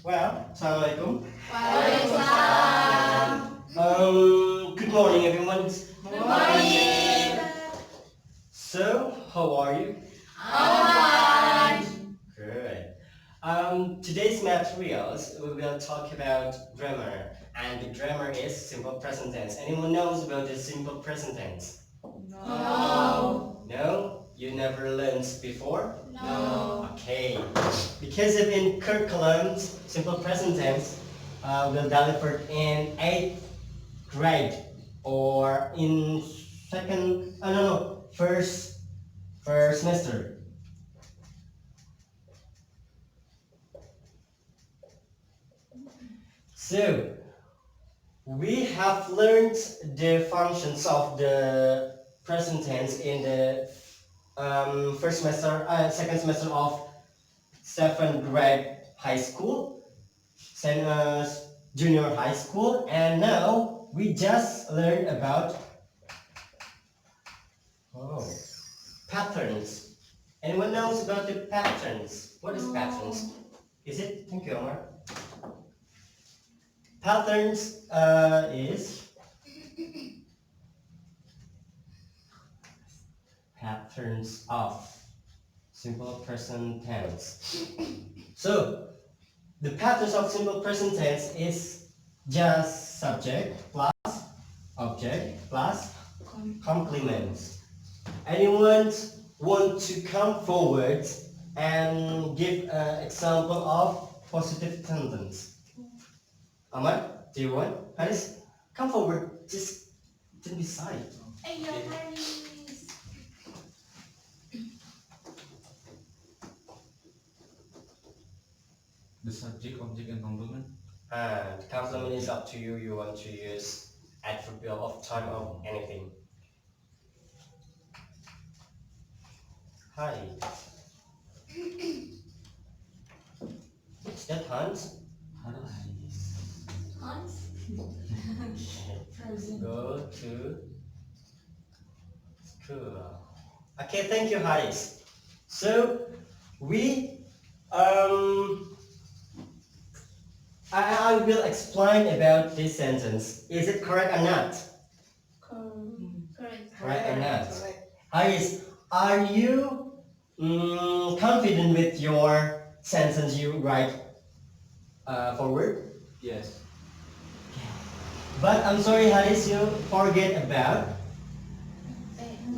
Well, Assalamualaikum. Waalaikumsalam. Good morning, everyone. Good morning. So, how are you? I'm fine. Good. Today's materials, we will talk about grammar, and the grammar is simple present tense. Anyone knows about the simple present tense? No. No? You never learned before? No. Okay. Because of in curriculums, simple present tense will delivered in 8th grade or in first semester. So we have learned the functions of the present tense in the second semester of 7th grade high school, junior high school, and now we just learned about patterns. Anyone knows about the patterns? What is patterns? Is it? Thank you, Omar. Patterns is patterns of simple present tense. So the patterns of simple present tense is just subject plus object plus complements. Anyone want to come forward and give an example of positive sentence? Ahmad, do you want? Haris, come forward. Just don't be shy. Ayo, Haris. The subject, object, and complement. And complement is up to you. You want to use adverbial of time or anything. Hi. Is that Hans? Hans. Go to school. Okay, thank you, Haris. So we I will explain about this sentence. Is it correct or not? Correct. Correct or not? Haris, are you confident with your sentence you write forward? Yes. But I'm sorry, Haris, you forget about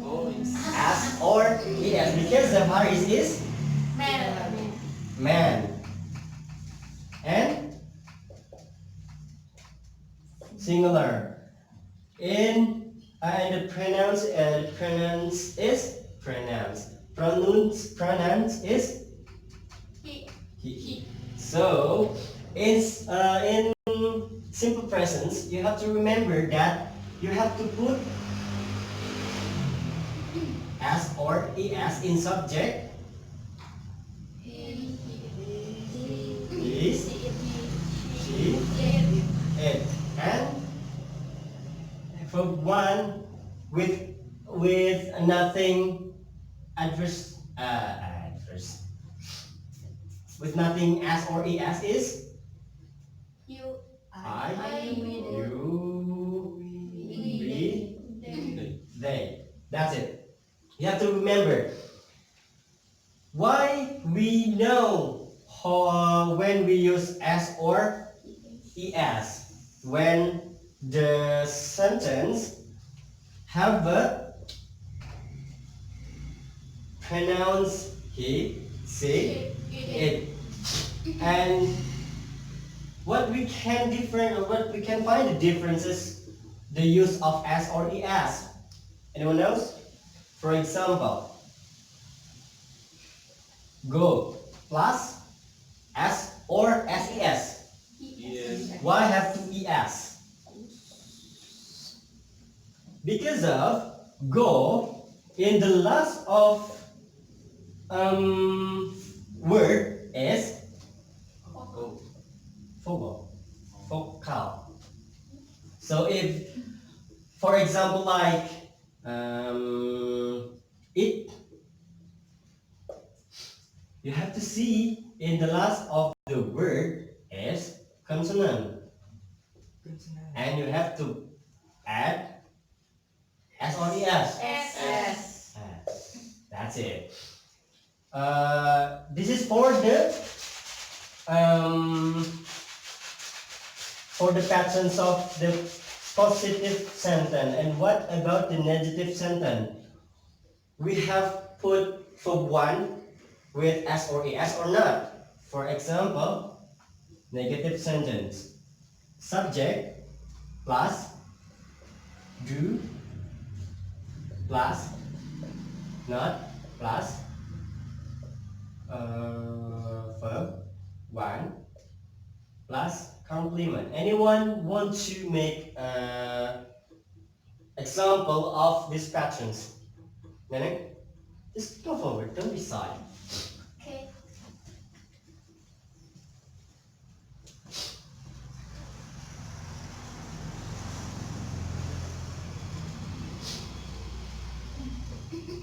Oh, as or es because the Haris is man and singular. In the pronouns is pronouns. Pronouns is he. So in simple presence, you have to remember that you have to put as or es in subject. Is she it, and for one with nothing adverse with nothing as or es is You. I, you, we, they. That's it. You have to remember why we know when we use as or es when the sentence have a pronounce he, she, it, and what we can find the differences the use of as or es. Anyone knows? For example, go plus s or ses. yes. Why have two es? Because of go in the last of word is Oh, vocal. So if, for example, like it, you have to see in the last of the word consonant, and you have to add s or es. S. That's it. This is for the patterns of the positive sentence. And what about the negative sentence? We have put verb 1 with s or es or not. For example, negative sentence. Subject plus do plus not plus verb 1 plus complement. Anyone want to make example of these patterns? Neneng, just go forward, don't be shy. Okay.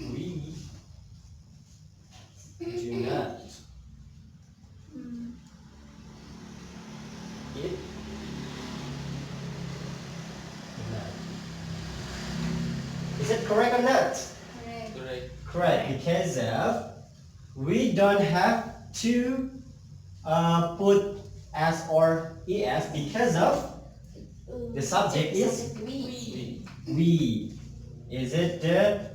We do not eat nut. Is it correct or not? Correct. Correct. Correct, because of we don't have to put s or es because of the subject is We. we. Is it the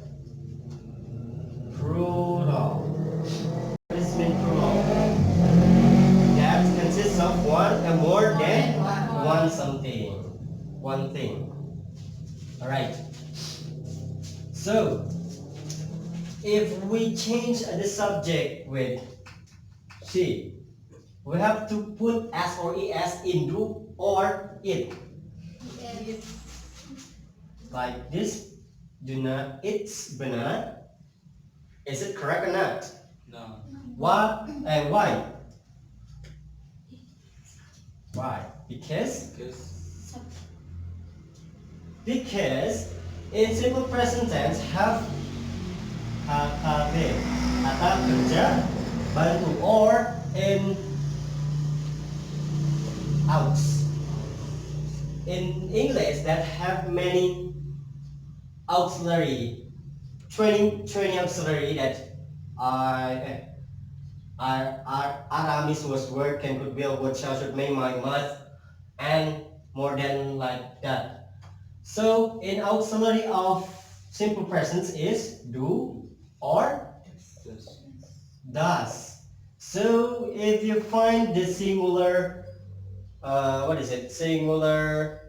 plural? What does it mean plural? That consists of one and more than one something. One thing. Alright. So if we change the subject with she, we have to put s or es in do or it. Yes. Like this. Do not eat banana. Is it correct or not? No. What and why? Why? Because in simple present tense have kata kerja bantu, or in outs. In English that have many auxiliary, 20 auxiliary that Aramis was word can could be a word shall should make my mouth and more than like that. So in auxiliary of simple present is do or Yes. does. So if you find the singular singular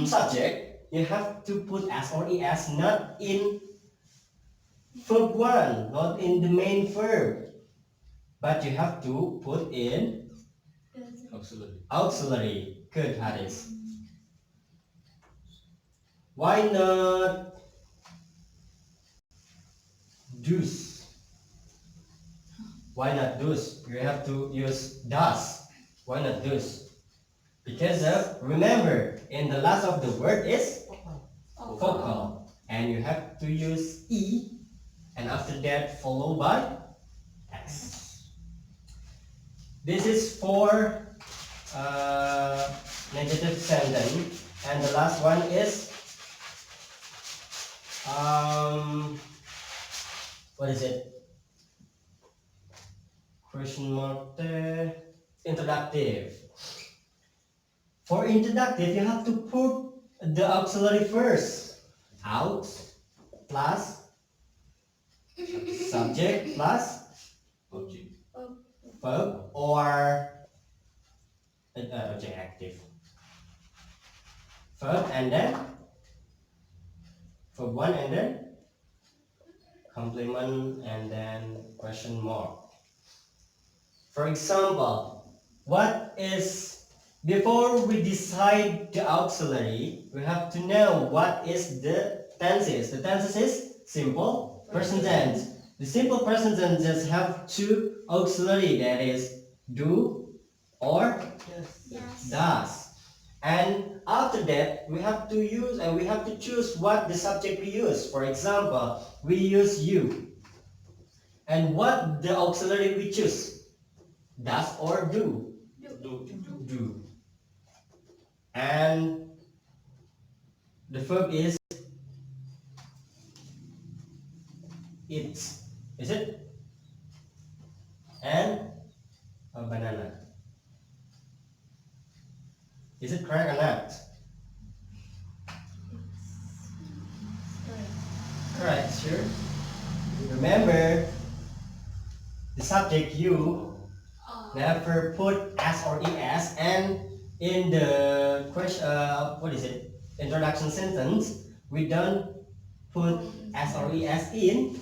subject, you have to put s or es not in verb 1, not in the main verb, but you have to put in Auxiliary. auxiliary. Good, Haris. Why not do's? Why not do's? You have to use does. Why not do's? Because remember, in the last of the word is vocal, and you have to use e, and after that followed by s. This is for negative sentence, and the last one is what is it? Question mark there. Introductive. For introductive, you have to put the auxiliary first. Out plus subject plus Object. verb or object active. Verb and then verb 1 and then complement and then question mark. For example, what is, before we decide the auxiliary, we have to know what is the tenses. The tenses is simple present tense. The simple present tense just have two auxiliary, that is do or Yes. does. And after that, we have to use and we have to choose what the subject we use. For example, we use you. And what the auxiliary we choose? Does or do? Do. Do. And the verb is eat. Is it? And a banana. Is it correct or not? Correct, sure. Remember, the subject you never put s or es, and in the question, what is it? Introduction sentence, we don't put s or es in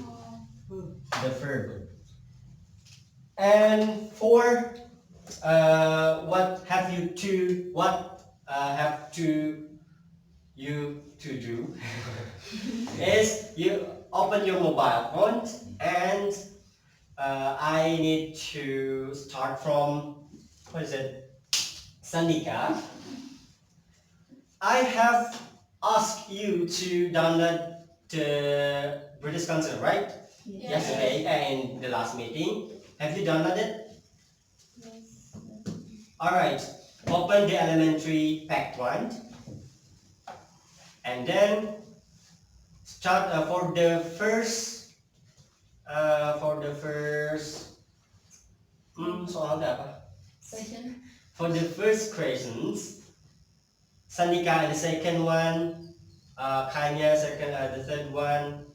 the verb. And for what have you to you to do is you open your mobile phone and I need to start from what is it? Sandika. I have asked you to download the British Council, right? Yesterday in the last meeting. Have you downloaded? Yes. Alright, open the elementary pack one and then start for the first soal apa? Question. For the first questions, Sandika the second one, Kanya second, the third one,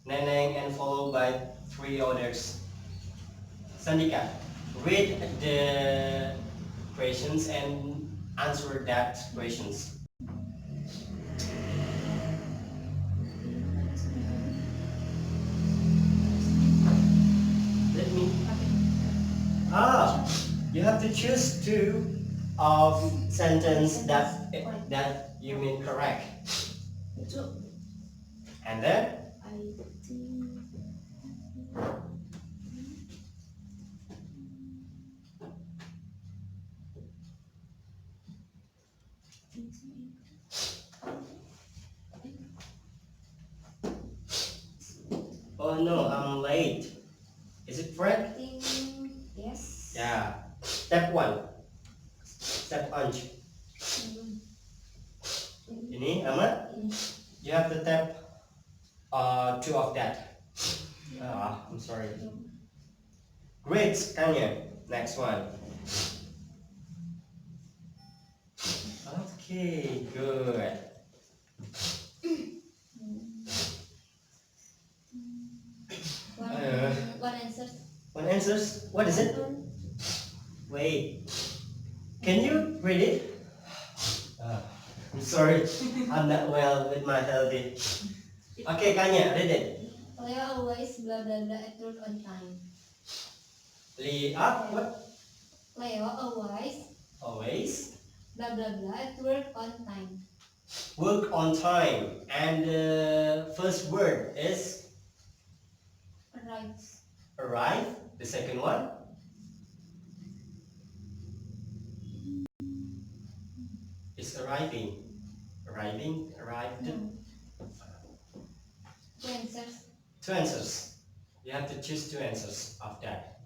Neneng, and followed by three others. Sandika, read the questions and answer that questions. Let me. You have to choose two of sentence that you mean correct. And then oh no, I'm late. Is it correct? Yes. Yeah. Step one. Step one. Ini Ahmad, you have to tap two of that. I'm sorry. Great, Kanya. Next one. Okay, good. One answer. One answers. What is it? Wait. Can you read it? I'm sorry. I'm not well with my healthy. Okay, Kanya, read it. Leo always blah blah blah at work on time. What? Leo always Always blah blah blah at work on time. work on time. And the first word is Right. arrive. The second one is arriving. Arriving, arrived. Two answers. Two answers. You have to choose two answers of that.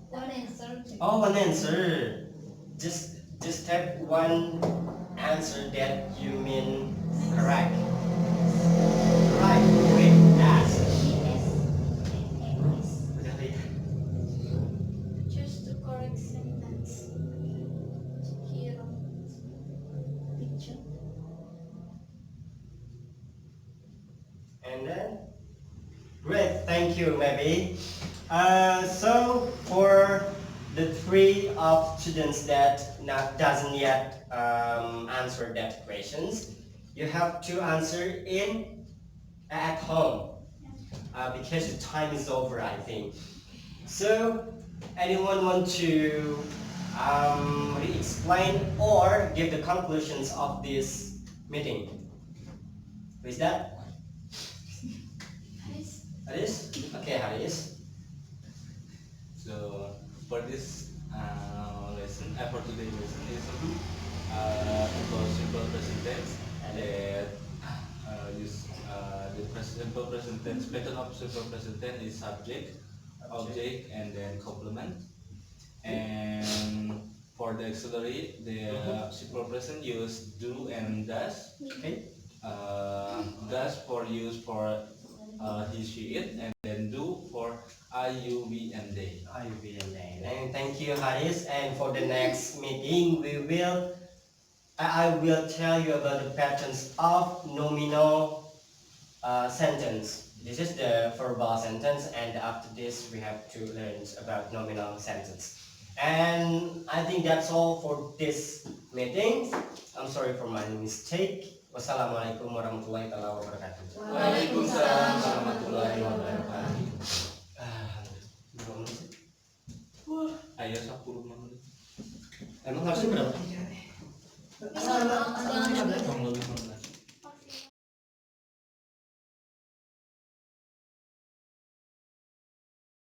One answer. Oh, one answer. Just have one answer that you mean correct. Right. Wait. Ask. Choose the correct sentence. Here. Picture. And then, great. Thank you, maybe. So for the three of students that doesn't yet answer that questions, you have to answer at home because the time is over, I think. So anyone want to re-explain or give the conclusions of this meeting? Who is that? Haris? Okay, Haris. So for this lesson, for today's lesson is about simple present tense and use the simple present tense. Pattern of simple present tense is subject, object, and then complement. And for the auxiliary, the simple present use do and does. Okay. Does for use for he, she, it, and then do for I, you, we, and they. I will be and thank you, Haris. And for the next meeting, I will tell you about the patterns of nominal sentence. This is the verbal sentence, and after this, we have to learn about nominal sentence. And I think that's all for this meeting. I'm sorry for my mistake. Wassalamualaikum warahmatullahi wabarakatuh. Waalaikumsalam warahmatullahi wabarakatuh. Berapa menit? Ayo 10 menit. Emang harusnya berapa? Bisa,